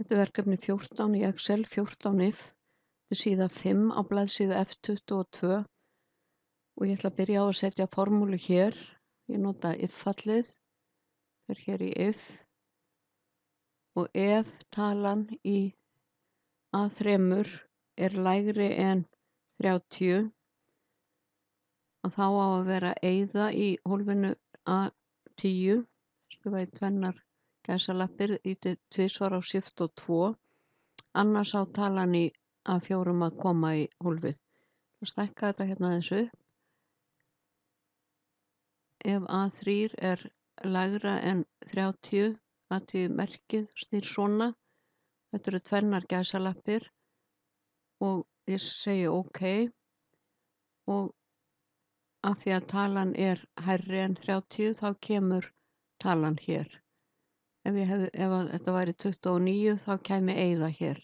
Þetta er verkefni 14 í Excel, 14 if. Þetta er síða 5 á blaðsíðu F22 og ég ætla að byrja á að setja formúlu hér. Ég nota if-fallið, fer hér í if og ef talan í A3 er lægri en 30 að þá á að vera eyða í hólfinu A10, skrifa í tvennar gæsalappir, ýti tvisvar á shift og 2, annars á talan í A4 að koma í hólfið. Það stækka þetta hérna aðeins upp. Ef A3 er lægra en 30, A10 merkið snýr svona, þetta eru tvennar gæsalappir og ég segi OK og af því að talan er hærri en 30 þá kemur talan hér. Ef þetta væri 29 þá kæmi eyða hér.